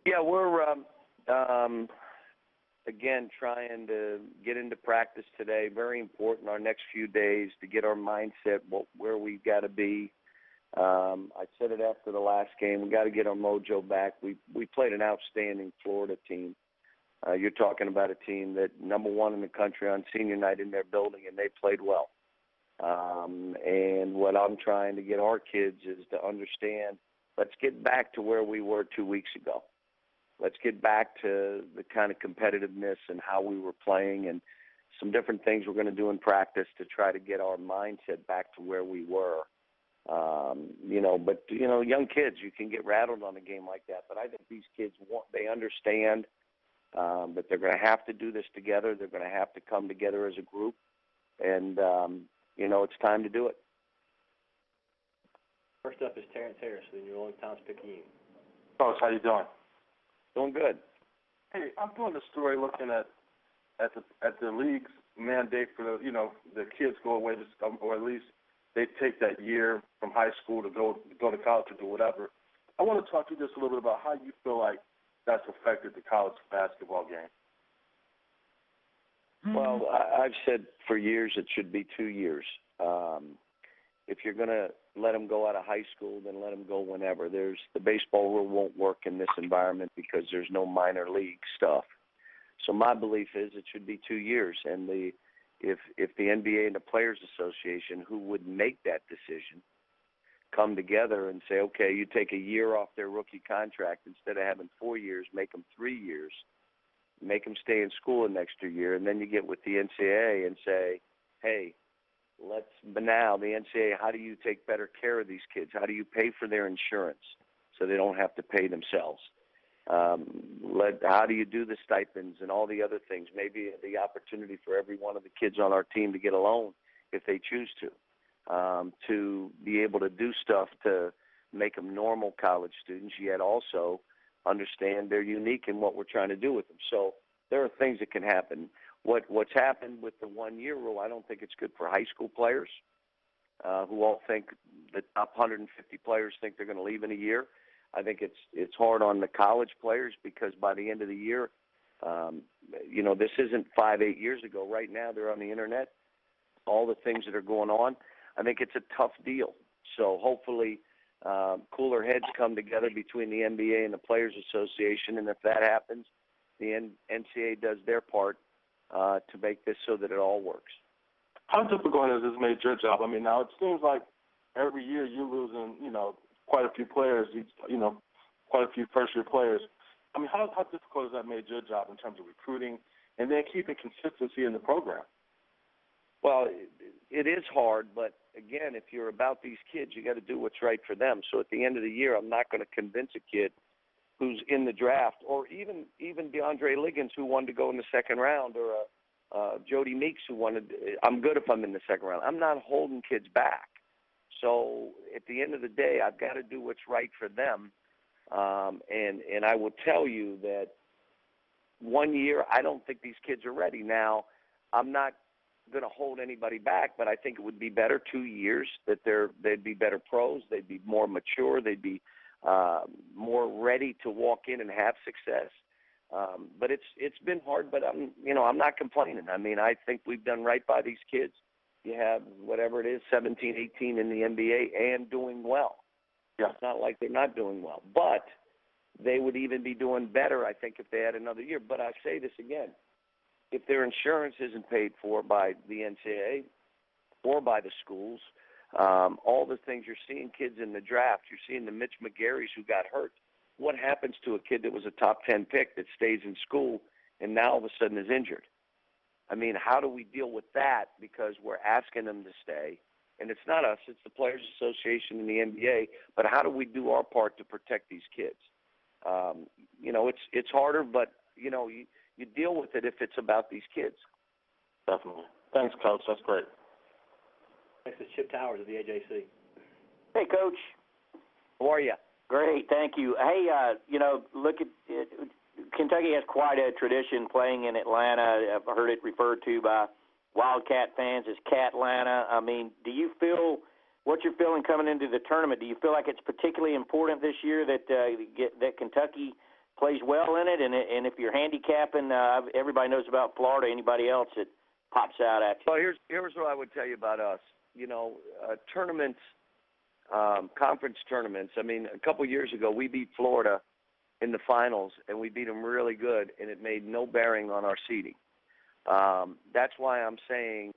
Yeah, we're again trying to get into practice today. Very important our next few days to get our mindset where we've got to be. I said it after the last game. We got to get our mojo back. We played an outstanding Florida team. You're talking about a team that number one in the country on senior night in their building, and they played well. And what I'm trying to get our kids is to understand, let's get back to where we were 2 weeks ago. Let's get back to the kind of competitiveness and how we were playing and some different things we're going to do in practice to try to get our mindset back to where we were. Young kids, you can get rattled on a game like that. But I think these kids they understand that they're going to have to do this together. They're going to have to come together as a group. And, it's time to do it. First up is Terrence Harris, the New Orleans Times-Picayune. Coach, how you doing? Doing good. Hey, I'm doing the story looking at the league's mandate for the kids go away, or at least they take that year from high school to go to college or do whatever. I want to talk to you just a little bit about how you feel like that's affected the college basketball game. Well, I've said for years it should be 2 years. If you're going to let them go out of high school, then let them go whenever. The baseball rule won't work in this environment because there's no minor league stuff. So my belief is it should be 2 years. And if the NBA and the Players Association, who would make that decision, come together and say, okay, you take a year off their rookie contract, instead of having 4 years, make them 3 years, make them stay in school an extra year, and then you get with the NCAA and say, hey, but now the NCAA, how do you take better care of these kids? How do you pay for their insurance so they don't have to pay themselves? How do you do the stipends and all the other things? Maybe the opportunity for every one of the kids on our team to get a loan if they choose to be able to do stuff to make them normal college students, yet also understand they're unique in what we're trying to do with them. So there are things that can happen. What's happened with the 1 year rule, I don't think it's good for high school players who all think the top 150 players think they're going to leave in a year. I think it's hard on the college players because by the end of the year, this isn't 5-8 years ago. Right now they're on the internet, all the things that are going on. I think it's a tough deal. So hopefully cooler heads come together between the NBA and the Players Association, and if that happens, the NCAA does their part to make this so that it all works. How difficult has this made your job? I mean, now it seems like every year you're losing, quite a few players, quite a few first-year players. I mean, how difficult has that made your job in terms of recruiting and then keeping consistency in the program? Well, it is hard, but again, if you're about these kids, you got to do what's right for them. So at the end of the year, I'm not going to convince a kid who's in the draft, or even DeAndre Liggins, who wanted to go in the second round, or Jody Meeks, who wanted. I'm good if I'm in the second round. I'm not holding kids back. So at the end of the day, I've got to do what's right for them. And I will tell you that 1 year, I don't think these kids are ready. Now, I'm not going to hold anybody back, but I think it would be better 2 years, that they'd be better pros, they'd be more mature, they'd be more ready to walk in and have success. But it's been hard, but I'm not complaining. I mean, I think we've done right by these kids. You have whatever it is, 17, 18 in the NBA and doing well. Yeah. It's not like they're not doing well, but they would even be doing better, I think, if they had another year. But I say this again, if their insurance isn't paid for by the NCAA or by the schools, all the things you're seeing kids in the draft, you're seeing the Mitch McGarrys who got hurt. What happens to a kid that was a top 10 pick that stays in school and now all of a sudden is injured? I mean, how do we deal with that? Because we're asking them to stay. And it's not us, it's the Players Association and the NBA. But how do we do our part to protect these kids? It's harder, but, you deal with it if it's about these kids. Definitely. Thanks, Coach. That's great. Next is Chip Towers of the AJC. Hey, Coach. How are you? Great, thank you. Hey, look at it. Kentucky has quite a tradition playing in Atlanta. I've heard it referred to by Wildcat fans as Catlanta. I mean, do you feel what you're feeling coming into the tournament? Do you feel like it's particularly important this year that Kentucky plays well in it, and if you're handicapping, everybody knows about Florida. Anybody else that pops out at you? Well, here's what I would tell you about us. Tournaments, conference tournaments. I mean, a couple years ago, we beat Florida in the finals, and we beat them really good, and it made no bearing on our seeding. That's why I'm saying,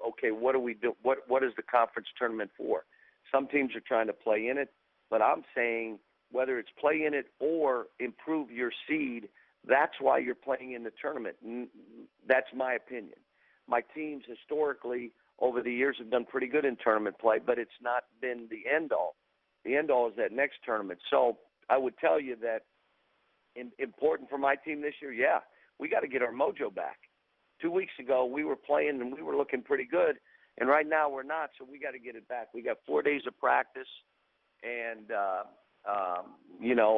okay, what do we do? What is the conference tournament for? Some teams are trying to play in it, but I'm saying whether it's play in it or improve your seed, that's why you're playing in the tournament. That's my opinion. My teams historically over the years have done pretty good in tournament play, but it's not been the end-all. The end-all is that next tournament. So I would tell you that important for my team this year, yeah, we got to get our mojo back. 2 weeks ago, we were playing and we were looking pretty good, and right now we're not, so we got to get it back. We got 4 days of practice, and,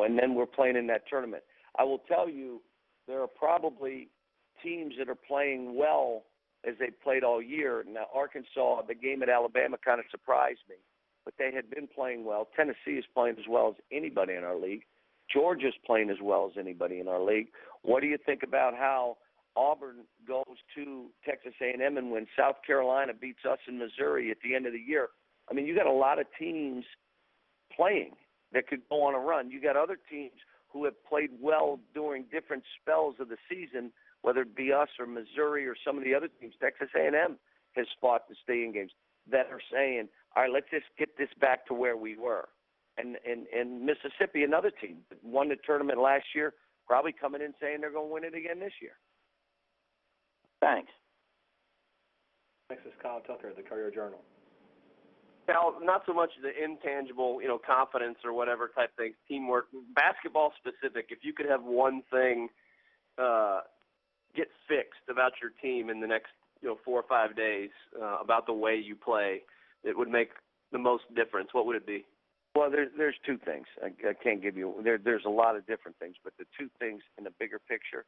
and then we're playing in that tournament. I will tell you, there are probably teams that are playing well as they played all year. Now, Arkansas, the game at Alabama kind of surprised me, but they had been playing well. Tennessee is playing as well as anybody in our league. Georgia's playing as well as anybody in our league. What do you think about how Auburn goes to Texas A&M and when South Carolina beats us in Missouri at the end of the year? I mean, you got a lot of teams playing that could go on a run. You got other teams who have played well during different spells of the season, whether it be us or Missouri or some of the other teams. Texas A&M has fought to stay in games that are saying, all right, let's just get this back to where we were. And Mississippi, another team that won the tournament last year, probably coming in saying they're going to win it again this year. Thanks. Next is Kyle Tucker, the Courier-Journal. Cal, not so much the intangible, confidence or whatever type things, teamwork, basketball specific. If you could have one thing get fixed about your team in the next, 4 or 5 days about the way you play, it would make the most difference. What would it be? Well, there's two things. I can't give you there's a lot of different things, but the two things in the bigger picture,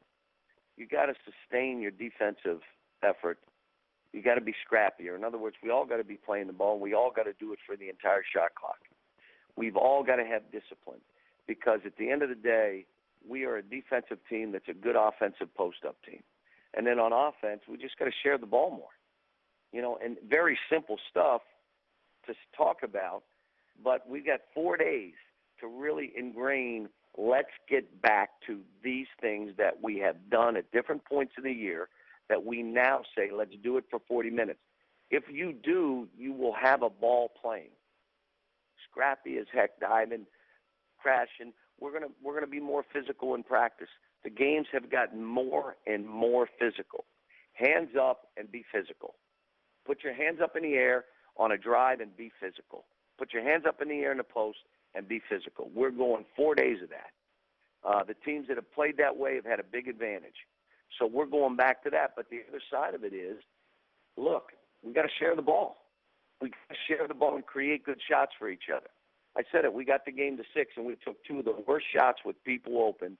you got to sustain your defensive effort. You got to be scrappier. In other words, we all got to be playing the ball. We all got to do it for the entire shot clock. We've all got to have discipline because at the end of the day, we are a defensive team that's a good offensive post-up team. And then on offense, we just got to share the ball more. And very simple stuff to talk about, but we've got 4 days to really ingrain, let's get back to these things that we have done at different points in the year that we now say, let's do it for 40 minutes. If you do, you will have a ball playing. Scrappy as heck, diving, crashing. We're gonna be more physical in practice. The games have gotten more and more physical. Hands up and be physical. Put your hands up in the air on a drive and be physical. Put your hands up in the air in the post and be physical. We're going 4 days of that. The teams that have played that way have had a big advantage. So we're going back to that. But the other side of it is, look, we got to share the ball. We got to share the ball and create good shots for each other. I said it. We got the game to 6, and we took 2 of the worst shots with people open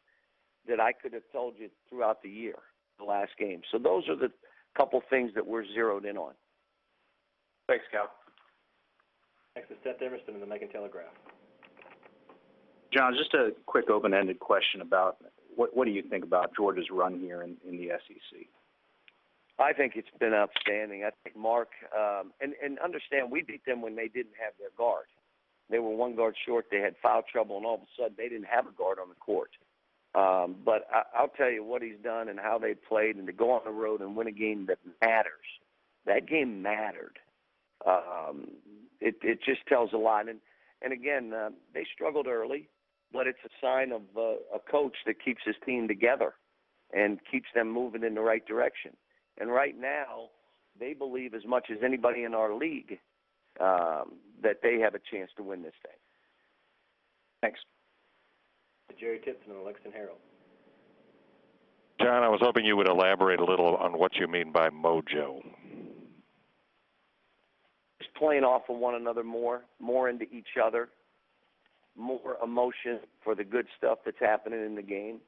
that I could have told you throughout the year, the last game. So those are the couple things that we're zeroed in on. Thanks, Cal. Next is Seth Emerson in the Macon Telegraph. John, just a quick open-ended question about what do you think about Georgia's run here in the SEC? I think it's been outstanding. I think Mark, and understand, we beat them when they didn't have their guard. They were one guard short. They had foul trouble, and all of a sudden they didn't have a guard on the court. But I'll tell you what he's done and how they played, and to go on the road and win a game that matters. That game mattered. It just tells a lot. And again, they struggled early, but it's a sign of a coach that keeps his team together and keeps them moving in the right direction. And right now, they believe as much as anybody in our league that they have a chance to win this thing. Thanks. Jerry Tipton in the Lexington Herald. John, I was hoping you would elaborate a little on what you mean by mojo. Just playing off of one another more into each other, more emotion for the good stuff that's happening in the game.